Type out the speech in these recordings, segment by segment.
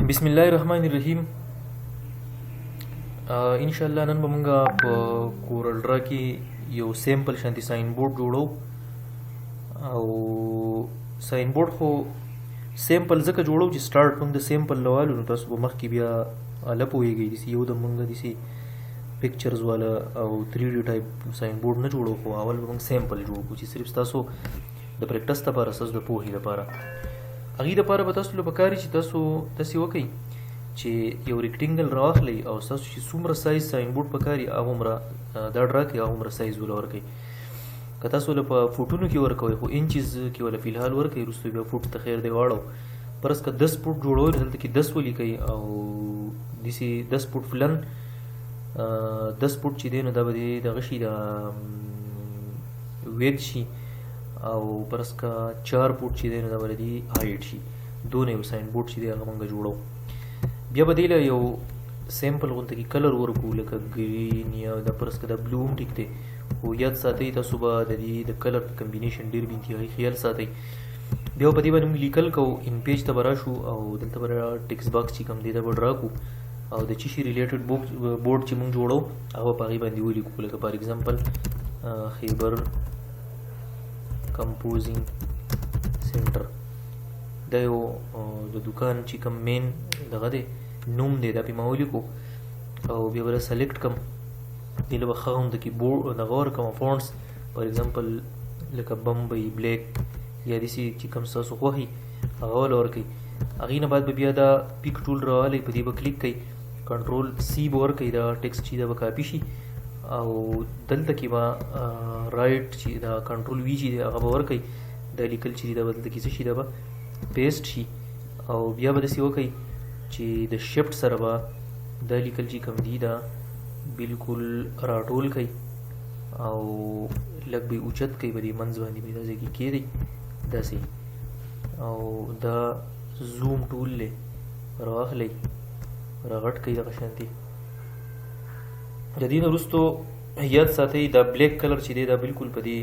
بسم الله الرحمن الرحیم. ان شاء الله نن به موږ په کورل ډرا کې یو سیمپل شانتي ساين بورډ جوړو او ساين بورډ خو سیمپل ځکه جوړو چې سٹارټ موږ د سیمپل لوالو نو تاسو به مخکې بیا لپويږي چې یو د موږ د پکچرز والا او 3D ټایپ ساين بورډ نه جوړو خو اول به موږ سیمپل جوړو چې صرف تاسو د پریکټس لپاره اساس د پوهې لپاره هغه د لپاره به تاسو له پکاري چې تاسو وکئ چې یو ریکټینګل راخلی او تاسو چې څومره سایز ساين بورډ پکاري هغه دا ډرا کې هغه سایز ول ورکئ. که تاسو له په فوټونو کې ورکوي خو انچز کې ولا فلحال ورکئ رسو بیا فوټ ته خیر دی واړو پرس که 10 فوټ جوړول دلته کې 10 ولیکئ او دسی 10 فوټ فلن 10 فوټ چې دی نو دا به دغه شي د ویډ شي او پرس کا 4 فوټ چې دی نو دا ولدي هایټ شي دونه یو ساين بورډ چې دی هغه موږ جوړو. بیا به دی له یو سیمپل غونته کې کلر ورکو لکه گرین یا د پرس کا د بلوم ټیک دی خو یاد ساتئ تاسو به د دې د کلر کمبینیشن ډیر به انتهایی خیال ساتئ. بیا په دې باندې موږ لیکل کو ان پیج ته براشو او دلته بر ټیکس باکس چې کوم دی دا به ډرا کو او د چی شي ریلیټډ بورډ چې موږ جوړو هغه په غي باندې ولیکو لکه فار ایگزامپل خیبر کمپوزینګ سنټر دا یو د دکان چې کوم مین دغه دی نوم دی دا په ماولی کو او بیا ور سلیکټ کم دی له خاوند کې بورډ د غور کوم فونټس فار ایگزامپل لکه بمبئی بلیک یا دسی چې کوم تاسو خوخي هغه ول ورکی هغه نه بعد بیا دا پیک ټول راوالی په دې به کلیک کړئ کنټرول سی بور کړئ دا ټیکست چې دا به کاپی شي او دلته کې با رائټ چې دا کنټرول وی چې هغه باور کوي د لیکل چې دا بدل کې شي دا به پیسټ شي او بیا به دسی وکړي چې د شفټ سره به د لیکل چې کوم دی دا بالکل راټول کړي او لږ به اوچت کړي به د منځ باندې به دا ځکه کېږي داسې او دا زوم ټول له راخلی راغټ کړي دغه شانتي د دې وروستو یاد ساتئ دا بلیک کلر چې دی دا بالکل په دې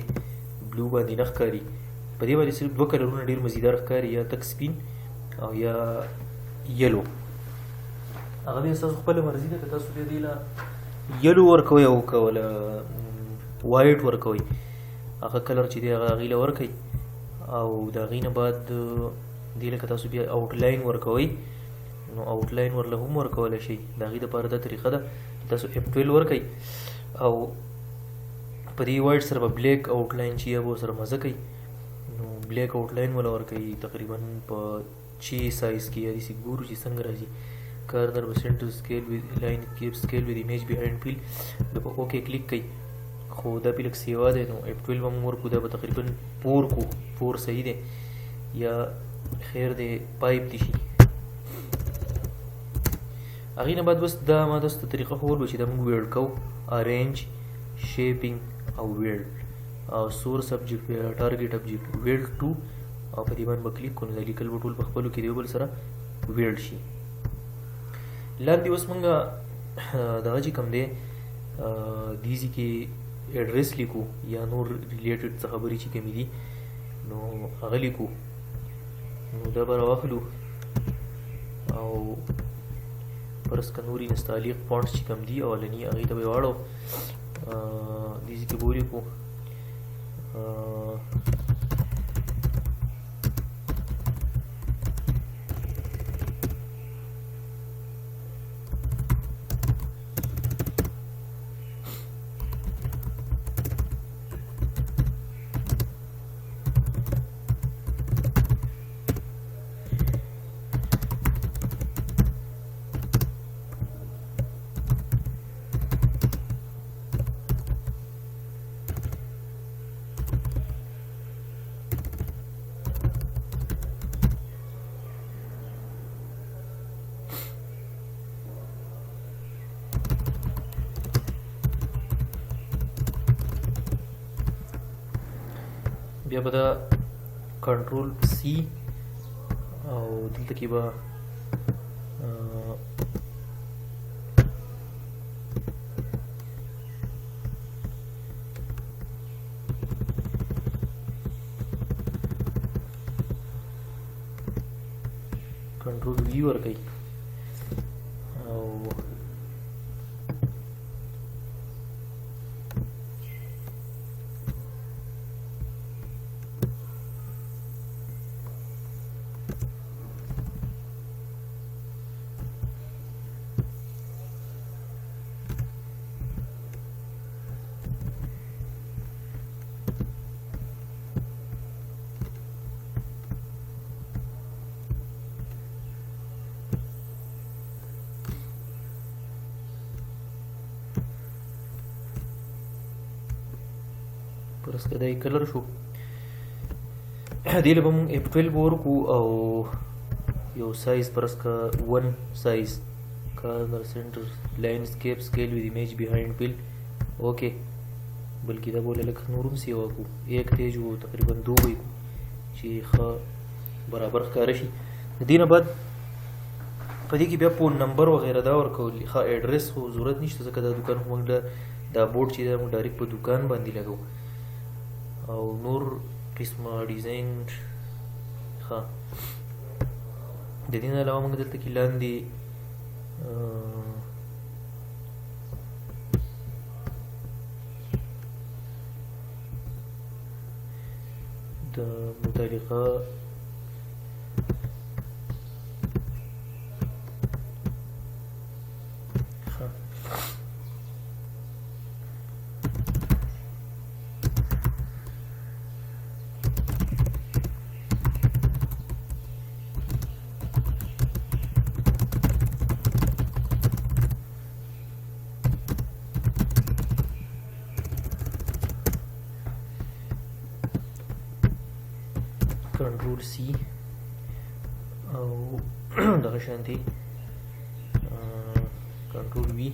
بلو باندې نه ښکاري په دې باندې صرف دوه کلرونه ډېر مزیدار ښکاري یا تک سپین او یا یلو هغه بیا ستاسو خپله مرضي ده که تاسو بیا دې له یلو ورکوئ او که ولا وایټ ورکوئ هغه کلر چې دی هغه هغې له ورکئ او د هغې نه بعد دې له که تاسو بیا آوټلاین ورکوئ نو آوټلاین ورله هم ورکولی شئ د هغې دپاره دا طریقه ده تاسو F12 ورکئ او په دې وایټ سره به بلیک آوټلاین چې به سره مزه کوي نو بلیک آوټلاین ولا ورکئ تقریبا په 6 سایز کې یا داسې ګورو چې څنګه راځي کارنر به سنټر سکیل وذ لاین کیپ سکیل وذ ایمیج بیهایند فیل د په اوکې کلیک کړئ خو دا په لک سیوا دی نو F12 هم ورکو دا به تقریبا پور صحیح دی یا خیر دی پایپ دي شي هغې نه بعد بس دا ما داسته طریقه خو ولو چې دا موږ ویلډ کوو ارینج شیپینګ او ویلډ او سورس ابجیکټ یا ټارګیټ ابجیکټ ویلډ ټو او په دې باندې به کلیک کړو نو دا لیکل به ټول په خپلو کې د یو بل سره ویلډ شي. لاندې اوس موږ دغه چې کوم دی دې ځای کې ایډرس لیکو یا نور ریلیټډ څه خبرې چې کومې دي نو هغه لیکو نو دا به راواخلو او پرس که نوری نستعلیق فونټس چې کوم دي اولني هغې ته به یې واړو دې ځای کې به ولیکو بیا به دا کنټرول سی او دلته کې به کنټرول وی ورکړئ او پرس که دا کلر شو دې له به مونږ F12 ورکو او یو سایز پرس که 1 سایز کارنر سینټر لینډسکیپ سکیل with image behind fill اوکے بلکې دا بوله لکه نور هم سیوا کو ایک تیج و تقریبا 2 وی کو چې ښه برابر ښکاره شي د دې نه بعد په دې کې بیا فون نمبر وغیره دا ورکول ښه ایډرس خو ضرورت نشته ځکه دا دکان خو موږ دا بورډ چې دا موږ ډایرکټ په دکان باندې لګو او نور قسمه ډیزاین ښه د دې نه علاوه موږ دلته کې لاندې د متعلقه کنټرول سی او دغه شانتي کنټرول وی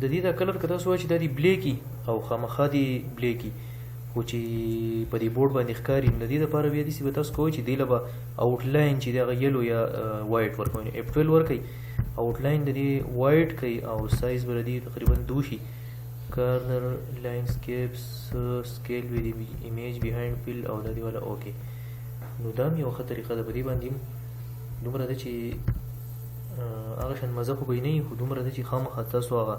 د دې دا کلر که تاسو وایئ چې دا دي بلیکي او خامخا دي بلیکي خو چې په دې بورډ باندې ښکاري نو د دې دپاره بیا داسې به تاسو کوئ چې دې له به آوټلاین چې دی هغه یلو یا وایټ ورکوئ F12 ورکوئ آوټلاین د دې وایټ کوي او سایز به د دې تقریبا 2 شي کارنر لینډسکیپس سکیل with image behind fill او دا دې والا اوکې نو دا هم یوه ښه طریقه ده په دې باندې هم دومره ده چې هغه شان مزه خو به یې نه وي خو دومره ده چې خامخا تاسو هغه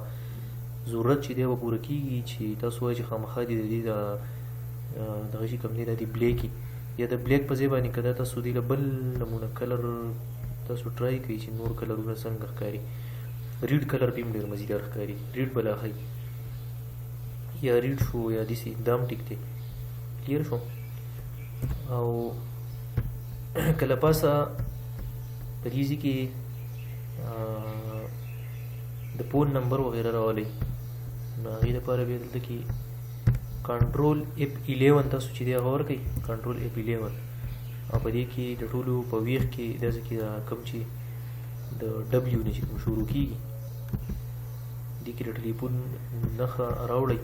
ضرورت چې دی به پوره کېږي چې تاسو وایئ چې خامخا دې د دې دغه چې کوم دی دا د بلیکي یا د بلیک په ځای باندې که دا تاسو دې له بل نمونه کلر تاسو ټرای کوئ چې نور کلرونه څنګه ښکاري ریډ کلر پې هم ډېر مزیدار ښکاري ریډ به لا ښایي یا ریډ شو یا داسې دا هم ټیک دی کلیر شو او که له پاسه په دې ځای کې د فون نمبر وغیره راولئ نو هغې دپاره بیا دلته کې کنټرول F11 تاسو چې دی هغه ورکئ کنټرول F11 او په دې کې د ټولو په ویښ کې داسې کې کوم چې د W نه چې کوم شروع کېږي دې کې د ټلیفون نښه راوړئ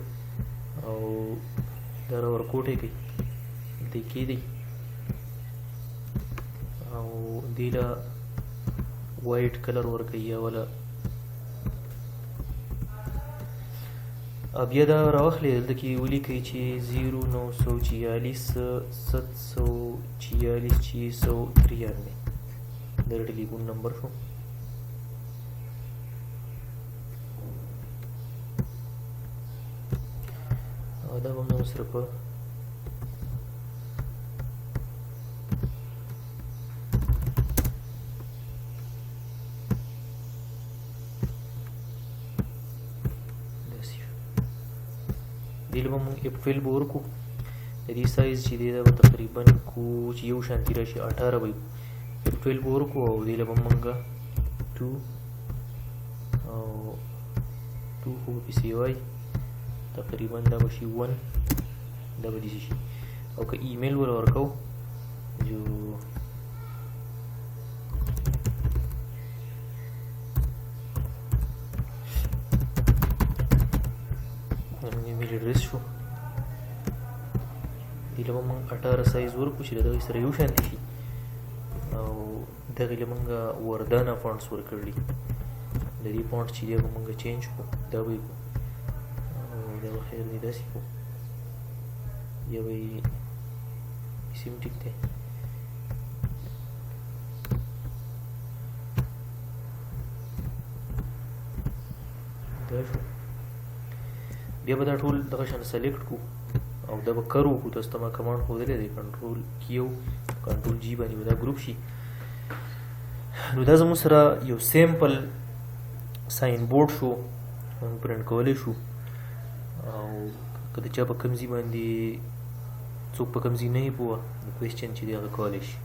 او دا را ورکوټی کړئ دې کېدئ او دې له وایټ کلر ورکړئ یا ولا بیا دا راواخلئ دلته کې ولیکئ چې 0946 746 693 دا د ټلیفون نمبر شو او دا به موږ سره په دې له به مونږ F12 به ورکړو د دې سایز چې دی دا به تقریبا کو چې یو شانتي راشي 18 به F12 به ورکړو او دې له به مونږ 2 او 2 خو به پسې وایي تقریبا دا به شي 1 دا به داسې شي او که ایمیل وله ورکوو جو له به موږ 18 سایز ورکړو چې د دغې سره یو شانتي شي او دغې له موږ وردانه فونټس ورکړي د دې فونټ چې دی به موږ چینج کړو دا به یې کړو او دا به خیر دی داسې کړو یا به یې سیم ټیک دی دا شو بیا به دا ټول دغه شان سلیکټ کړو او دا به کر وکړو تاسو ته ما کمانډ ښودلی دی کنټرول کیو کنټرول جی باندې به دا ګروپ شي نو دا زموږ سره یو سیمپل ساین بورډ شو موږ پرنټ کولی شو او که د چا په کوم ځای باندې څوک په کوم ځای نه یې پوه نو کوېسچن چې دی هغه کولی شي